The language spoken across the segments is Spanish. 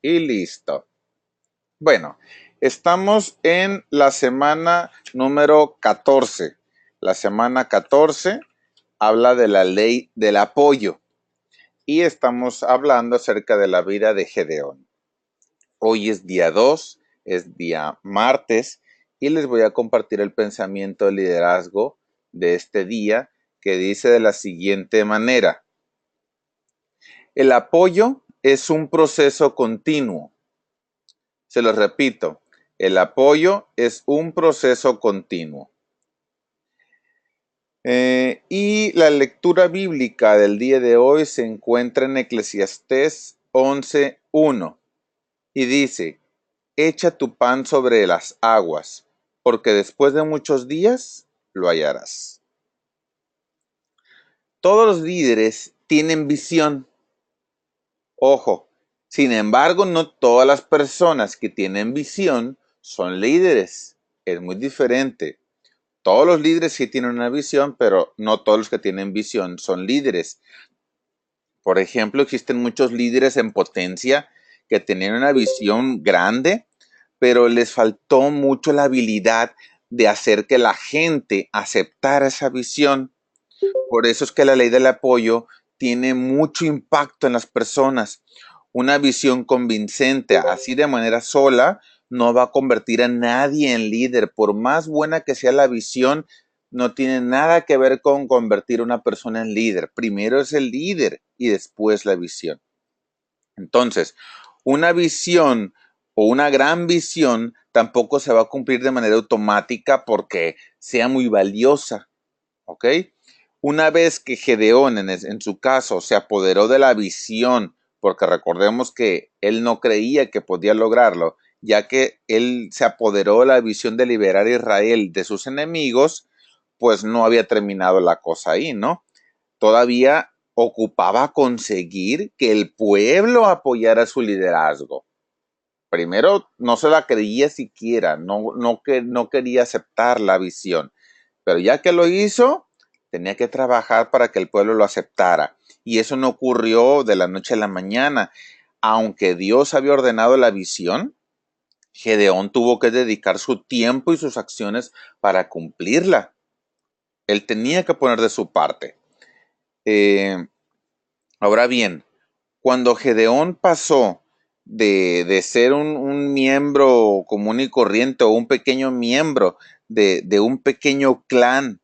y listo. Bueno, estamos en la semana número 14. La semana 14 habla de la ley del apoyo y estamos hablando acerca de la vida de Gedeón. Hoy es día 2, es día martes y les voy a compartir el pensamiento de liderazgo de este día que dice de la siguiente manera. El apoyo es un proceso continuo. Se lo repito, el apoyo es un proceso continuo. Y la lectura bíblica del día de hoy se encuentra en Eclesiastés 11:1 y dice, echa tu pan sobre las aguas, porque después de muchos días lo hallarás. Todos los líderes tienen visión. Ojo, sin embargo, no todas las personas que tienen visión son líderes. Es muy diferente. Todos los líderes sí tienen una visión, pero no todos los que tienen visión son líderes. Por ejemplo, existen muchos líderes en potencia que tenían una visión grande, pero les faltó mucho la habilidad de hacer que la gente aceptara esa visión. Por eso es que la ley del apoyo tiene mucho impacto en las personas. Una visión convincente, así de manera sola, no va a convertir a nadie en líder. Por más buena que sea la visión, no tiene nada que ver con convertir a una persona en líder. Primero es el líder y después la visión. Entonces, una visión o una gran visión tampoco se va a cumplir de manera automática porque sea muy valiosa. ¿Ok? Una vez que Gedeón, en su caso, se apoderó de la visión, porque recordemos que él no creía que podía lograrlo, ya que él se apoderó de la visión de liberar a Israel de sus enemigos, pues no había terminado la cosa ahí, ¿no? Todavía ocupaba conseguir que el pueblo apoyara su liderazgo. Primero, no se la creía siquiera, no quería aceptar la visión, pero ya que lo hizo, tenía que trabajar para que el pueblo lo aceptara. Y eso no ocurrió de la noche a la mañana. Aunque Dios había ordenado la visión, Gedeón tuvo que dedicar su tiempo y sus acciones para cumplirla. Él tenía que poner de su parte. Eh, Ahora bien, cuando Gedeón pasó de ser un miembro común y corriente o un pequeño miembro de un pequeño clan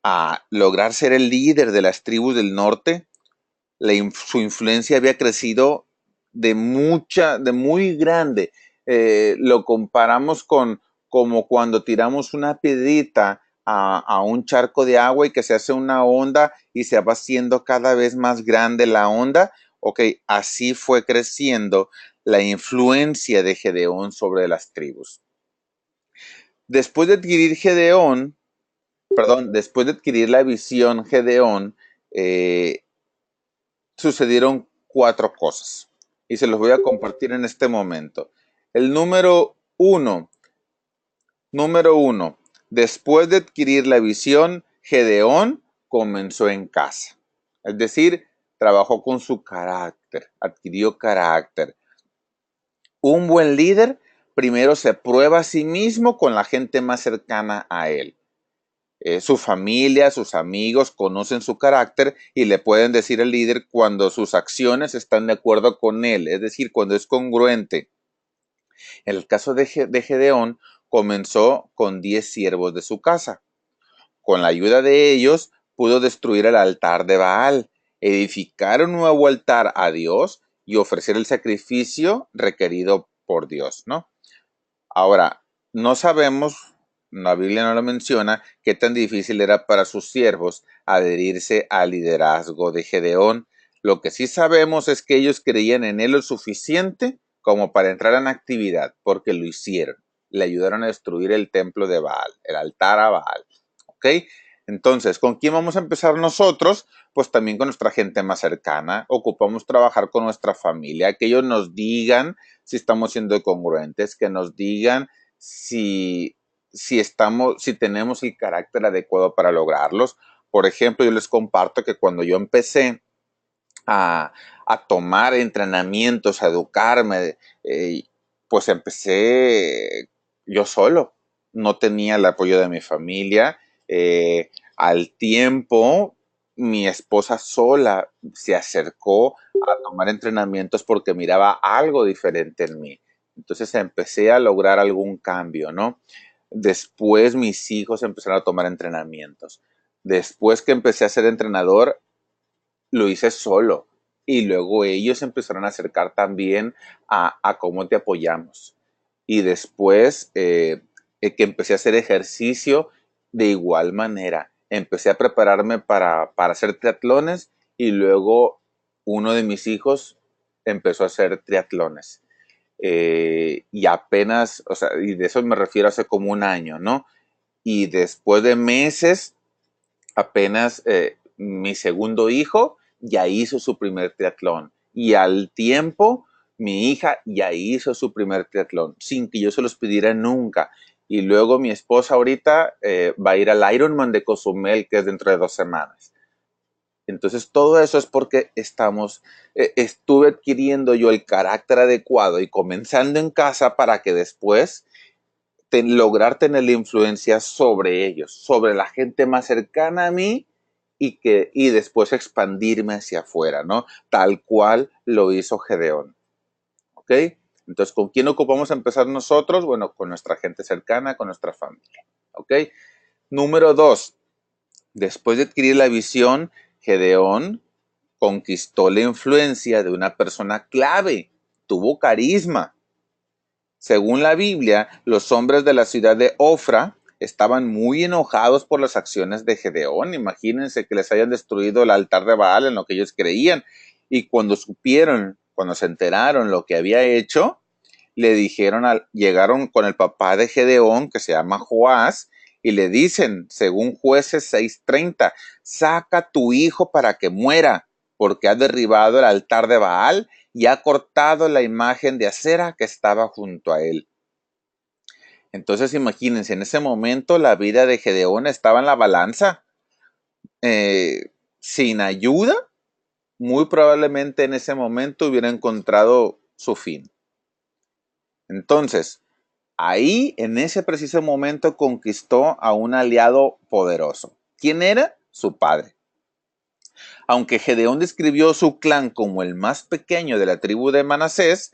a lograr ser el líder de las tribus del norte, su influencia había crecido de muy grande. Lo comparamos con como cuando tiramos una piedrita a un charco de agua y que se hace una onda y se va haciendo cada vez más grande la onda. Ok, así fue creciendo la influencia de Gedeón sobre las tribus. Después de adquirir Gedeón, después de adquirir la visión Gedeón, eh, sucedieron 4 cosas y se los voy a compartir en este momento. El número uno, después de adquirir la visión, Gedeón comenzó en casa. Es decir, trabajó con su carácter, adquirió carácter. Un buen líder primero se prueba a sí mismo con la gente más cercana a él. Su familia, sus amigos conocen su carácter y le pueden decir al líder cuando sus acciones están de acuerdo con él, es decir, cuando es congruente. En el caso de Gedeón, comenzó con 10 siervos de su casa. Con la ayuda de ellos, pudo destruir el altar de Baal, edificar un nuevo altar a Dios y ofrecer el sacrificio requerido por Dios, ¿no? Ahora, no sabemos, la Biblia no lo menciona, qué tan difícil era para sus siervos adherirse al liderazgo de Gedeón. Lo que sí sabemos es que ellos creían en él lo suficiente como para entrar en actividad, porque lo hicieron. Le ayudaron a destruir el templo de Baal, el altar a Baal. ¿Ok? Entonces, ¿con quién vamos a empezar nosotros? Pues también con nuestra gente más cercana. Ocupamos trabajar con nuestra familia, que ellos nos digan si estamos siendo congruentes, que nos digan si tenemos el carácter adecuado para lograrlos. Por ejemplo, yo les comparto que cuando yo empecé a, a tomar entrenamientos, a educarme, pues empecé yo solo. No tenía el apoyo de mi familia. Al tiempo, mi esposa sola se acercó a tomar entrenamientos porque miraba algo diferente en mí. Entonces empecé a lograr algún cambio, ¿no? Después mis hijos empezaron a tomar entrenamientos. Después que empecé a ser entrenador, lo hice solo. Y luego ellos empezaron a acercar también a cómo te apoyamos. Y después que empecé a hacer ejercicio de igual manera. Empecé a prepararme para hacer triatlones y luego uno de mis hijos empezó a hacer triatlones. Y apenas, o sea, y de eso me refiero hace como un año, ¿no? Y después de meses apenas mi segundo hijo ya hizo su primer triatlón y al tiempo mi hija ya hizo su primer triatlón sin que yo se los pidiera nunca. Y luego mi esposa ahorita va a ir al Ironman de Cozumel, que es dentro de 2 semanas. Entonces todo eso es porque estuve adquiriendo yo el carácter adecuado y comenzando en casa para que después lograr tener la influencia sobre ellos, sobre la gente más cercana a mí y después expandirme hacia afuera, ¿no? Tal cual lo hizo Gedeón, ¿ok? Entonces, ¿con quién ocupamos empezar nosotros? Bueno, con nuestra gente cercana, con nuestra familia, ¿ok? Número 2, después de adquirir la visión, Gedeón conquistó la influencia de una persona clave, tuvo carisma. Según la Biblia, los hombres de la ciudad de Ofra estaban muy enojados por las acciones de Gedeón. Imagínense que les hayan destruido el altar de Baal en lo que ellos creían. Y cuando supieron, cuando se enteraron lo que había hecho, le dijeron, llegaron con el papá de Gedeón, que se llama Joás, y le dicen, según Jueces 6:30, saca tu hijo para que muera, porque ha derribado el altar de Baal y ha cortado la imagen de acera que estaba junto a él. Entonces imagínense, en ese momento la vida de Gedeón estaba en la balanza. Sin ayuda, muy probablemente en ese momento hubiera encontrado su fin. Entonces, ahí, en ese preciso momento, conquistó a un aliado poderoso. ¿Quién era? Su padre. Aunque Gedeón describió su clan como el más pequeño de la tribu de Manasés,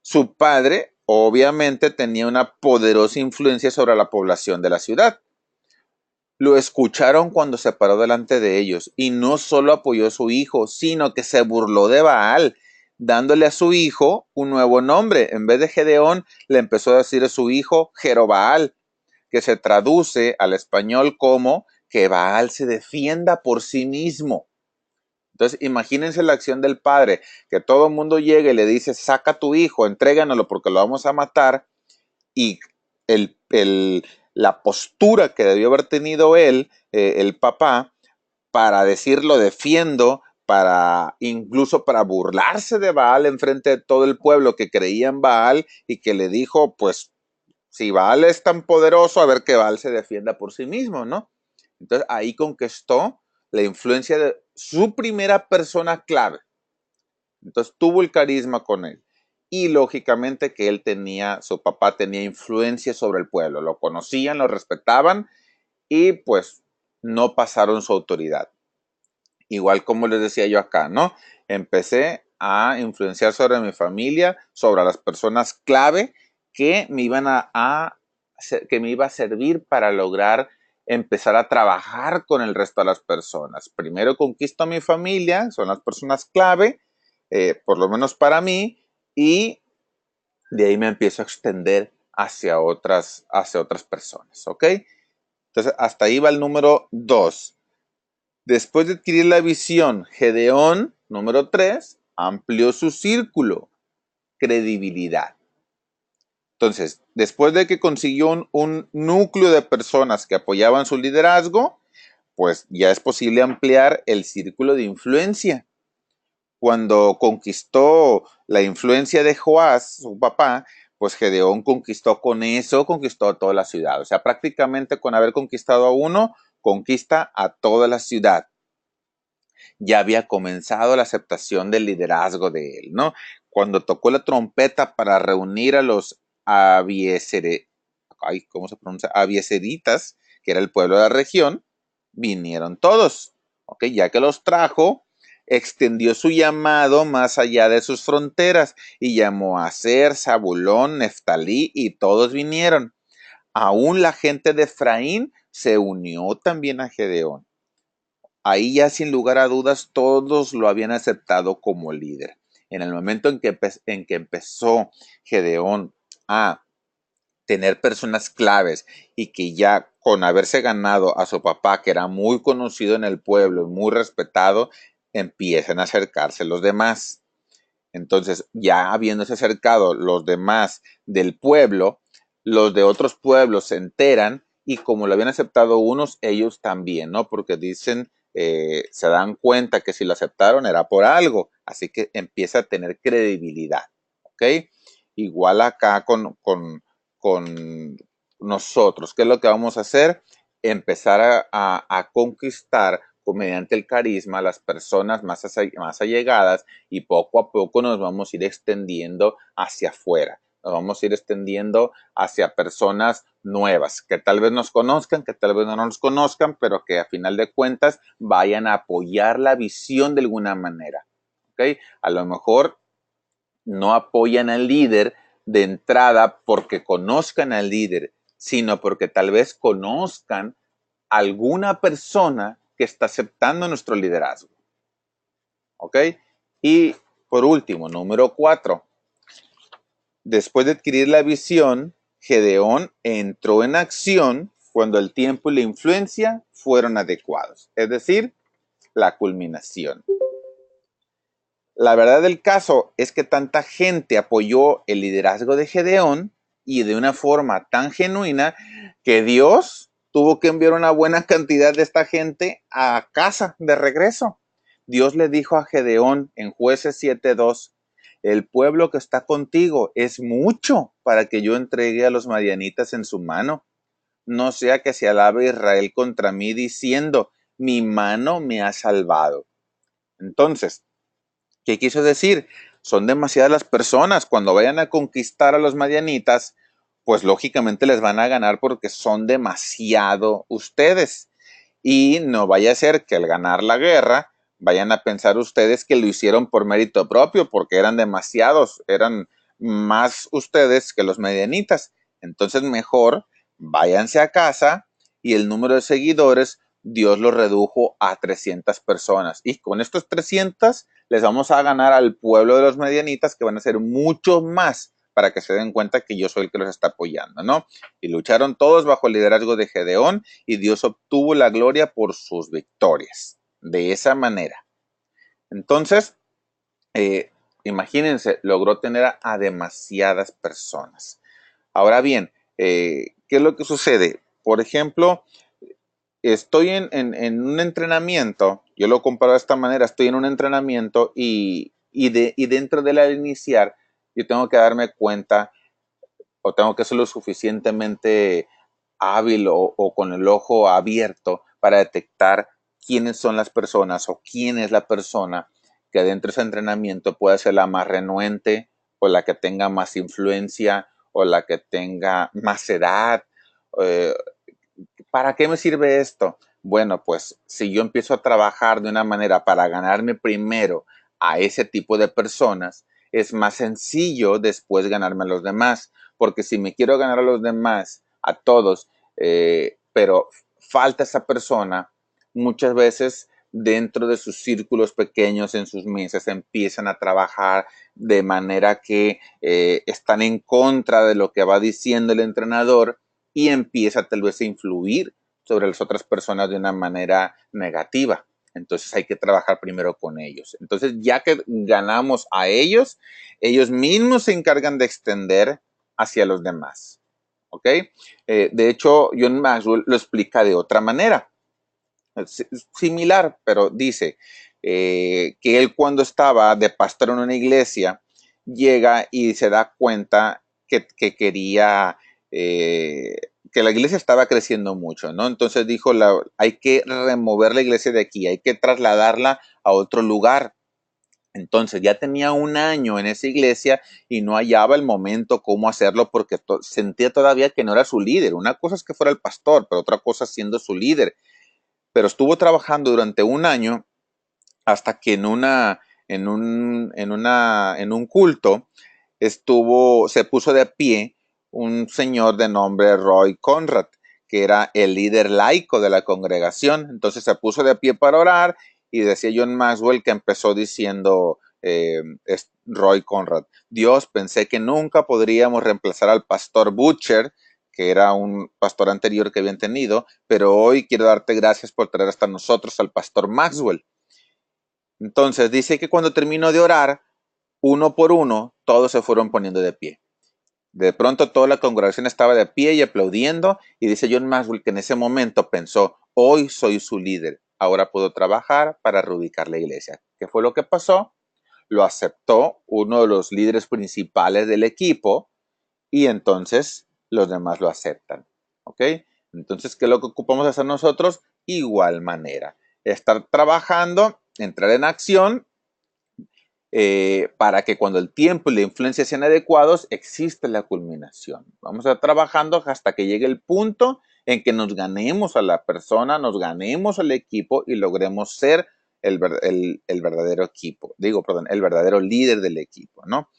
su padre obviamente tenía una poderosa influencia sobre la población de la ciudad. Lo escucharon cuando se paró delante de ellos y no solo apoyó a su hijo, sino que se burló de Baal, dándole a su hijo un nuevo nombre. En vez de Gedeón, le empezó a decir a su hijo Jerobaal, que se traduce al español como que Baal se defienda por sí mismo. Entonces, imagínense la acción del padre, que todo el mundo llegue y le dice, saca a tu hijo, entréganoslo porque lo vamos a matar, y el, el, la postura que debió haber tenido él, el papá, para decir lo defiendo, para incluso para burlarse de Baal en frente de todo el pueblo que creía en Baal y que le dijo, pues, si Baal es tan poderoso, a ver que Baal se defienda por sí mismo, ¿no? Entonces ahí conquistó la influencia de su primera persona clave. Entonces tuvo el carisma con él. Y lógicamente que él tenía, su papá tenía influencia sobre el pueblo. Lo conocían, lo respetaban y pues no pasaron su autoridad. Igual como les decía yo acá, ¿no? Empecé a influenciar sobre mi familia, sobre las personas clave que me iban que me iba a servir para lograr empezar a trabajar con el resto de las personas. Primero conquisto a mi familia, son las personas clave, por lo menos para mí, y de ahí me empiezo a extender hacia otras personas, ¿ok? Entonces, hasta ahí va el número 2. Después de adquirir la visión, Gedeón, número 3, amplió su círculo, credibilidad. Entonces, después de que consiguió un núcleo de personas que apoyaban su liderazgo, pues ya es posible ampliar el círculo de influencia. Cuando conquistó la influencia de Joás, su papá, pues Gedeón conquistó con eso, conquistó a toda la ciudad. O sea, prácticamente con haber conquistado a uno, conquista a toda la ciudad. Ya había comenzado la aceptación del liderazgo de él, ¿no? Cuando tocó la trompeta para reunir a los ¿cómo se pronuncia? Abieseritas, que era el pueblo de la región, vinieron todos, ¿ok? Ya que los trajo, extendió su llamado más allá de sus fronteras y llamó a Aser, Zabulón, Neftalí y todos vinieron. Aún la gente de Efraín se unió también a Gedeón. Ahí ya sin lugar a dudas todos lo habían aceptado como líder. En el momento en que empezó Gedeón a tener personas claves y que ya con haberse ganado a su papá, que era muy conocido en el pueblo y muy respetado, empiezan a acercarse los demás. Entonces, ya habiéndose acercado los demás del pueblo, los de otros pueblos se enteran y como lo habían aceptado unos, ellos también, ¿no? Porque dicen, se dan cuenta que si lo aceptaron era por algo, así que empieza a tener credibilidad, ¿ok? Igual acá con nosotros, ¿qué es lo que vamos a hacer? Empezar a conquistar mediante el carisma a las personas más allegadas y poco a poco nos vamos a ir extendiendo hacia afuera. Nos vamos a ir extendiendo hacia personas nuevas, que tal vez nos conozcan, que tal vez no nos conozcan, pero que a final de cuentas vayan a apoyar la visión de alguna manera. ¿Okay? A lo mejor no apoyan al líder de entrada porque conozcan al líder, sino porque tal vez conozcan alguna persona que está aceptando nuestro liderazgo. ¿Ok? Y por último, número 4. Después de adquirir la visión, Gedeón entró en acción cuando el tiempo y la influencia fueron adecuados, es decir, la culminación. La verdad del caso es que tanta gente apoyó el liderazgo de Gedeón y de una forma tan genuina que Dios tuvo que enviar una buena cantidad de esta gente a casa de regreso. Dios le dijo a Gedeón en Jueces 7:2, el pueblo que está contigo es mucho para que yo entregue a los madianitas en su mano. No sea que se alabe Israel contra mí diciendo, mi mano me ha salvado. Entonces, ¿qué quiso decir? Son demasiadas las personas. Cuando vayan a conquistar a los madianitas, pues lógicamente les van a ganar porque son demasiado ustedes. Y no vaya a ser que al ganar la guerra vayan a pensar ustedes que lo hicieron por mérito propio, porque eran demasiados, eran más ustedes que los madianitas. Entonces mejor váyanse a casa y el número de seguidores Dios lo redujo a 300 personas. Y con estos 300 les vamos a ganar al pueblo de los medianitas, que van a ser mucho más para que se den cuenta que yo soy el que los está apoyando, ¿no? Y lucharon todos bajo el liderazgo de Gedeón y Dios obtuvo la gloria por sus victorias. De esa manera. Entonces, imagínense, logró tener a demasiadas personas. Ahora bien, ¿qué es lo que sucede? Por ejemplo, estoy en un entrenamiento, yo lo comparo de esta manera, estoy en un entrenamiento y dentro de la iniciar, yo tengo que darme cuenta o tengo que ser lo suficientemente hábil o con el ojo abierto para detectar quiénes son las personas o quién es la persona que dentro de ese entrenamiento puede ser la más renuente o la que tenga más influencia o la que tenga más edad. eh, ¿Para qué me sirve esto? Bueno, pues si yo empiezo a trabajar de una manera para ganarme primero a ese tipo de personas, es más sencillo después ganarme a los demás. Porque si me quiero ganar a los demás, a todos, pero falta esa persona, muchas veces dentro de sus círculos pequeños, en sus mesas, empiezan a trabajar de manera que están en contra de lo que va diciendo el entrenador y empieza tal vez a influir sobre las otras personas de una manera negativa. Entonces hay que trabajar primero con ellos. Entonces ya que ganamos a ellos, ellos mismos se encargan de extender hacia los demás. ¿Ok? De hecho, John Maxwell lo explica de otra manera. Similar, pero dice que él cuando estaba de pastor en una iglesia, llega y se da cuenta que quería que la iglesia estaba creciendo mucho, ¿no? Entonces dijo, hay que remover la iglesia de aquí, hay que trasladarla a otro lugar. Entonces ya tenía un año en esa iglesia y no hallaba el momento cómo hacerlo porque sentía todavía que no era su líder. Una cosa es que fuera el pastor, pero otra cosa siendo su líder. Pero estuvo trabajando durante un año hasta que en un culto se puso de pie un señor de nombre Roy Conrad, que era el líder laico de la congregación. Entonces se puso de pie para orar y decía John Maxwell, que empezó diciendo, Roy Conrad: Dios, pensé que nunca podríamos reemplazar al pastor Butcher, que era un pastor anterior que habían tenido, pero hoy quiero darte gracias por traer hasta nosotros al pastor Maxwell. Entonces dice que cuando terminó de orar, uno por uno, todos se fueron poniendo de pie. De pronto toda la congregación estaba de pie y aplaudiendo, y dice John Maxwell que en ese momento pensó: hoy soy su líder, ahora puedo trabajar para reubicar la iglesia. ¿Qué fue lo que pasó? Lo aceptó uno de los líderes principales del equipo y entonces los demás lo aceptan. ¿Ok? Entonces, ¿qué es lo que ocupamos hacer nosotros? Igual manera, estar trabajando, entrar en acción, para que cuando el tiempo y la influencia sean adecuados, existe la culminación. Vamos a estar trabajando hasta que llegue el punto en que nos ganemos a la persona, nos ganemos al equipo y logremos ser el verdadero equipo. El verdadero líder del equipo, ¿no?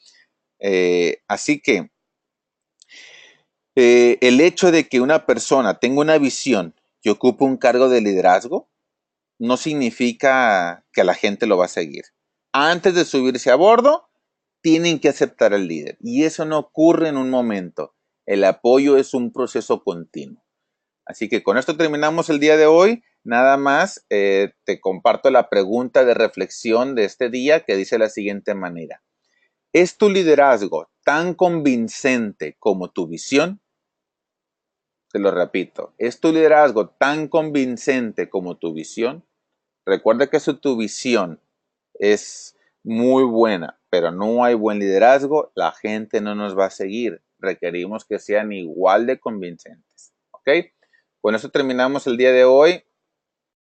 Así que el hecho de que una persona tenga una visión y ocupe un cargo de liderazgo no significa que la gente lo va a seguir. Antes de subirse a bordo, tienen que aceptar al líder. Y eso no ocurre en un momento. El apoyo es un proceso continuo. Así que con esto terminamos el día de hoy. Nada más te comparto la pregunta de reflexión de este día, que dice de la siguiente manera: ¿es tu liderazgo tan convincente como tu visión? Te lo repito, ¿es tu liderazgo tan convincente como tu visión? Recuerda que si tu visión es muy buena, pero no hay buen liderazgo, la gente no nos va a seguir. Requerimos que sean igual de convincentes. ¿Ok? Con eso terminamos el día de hoy.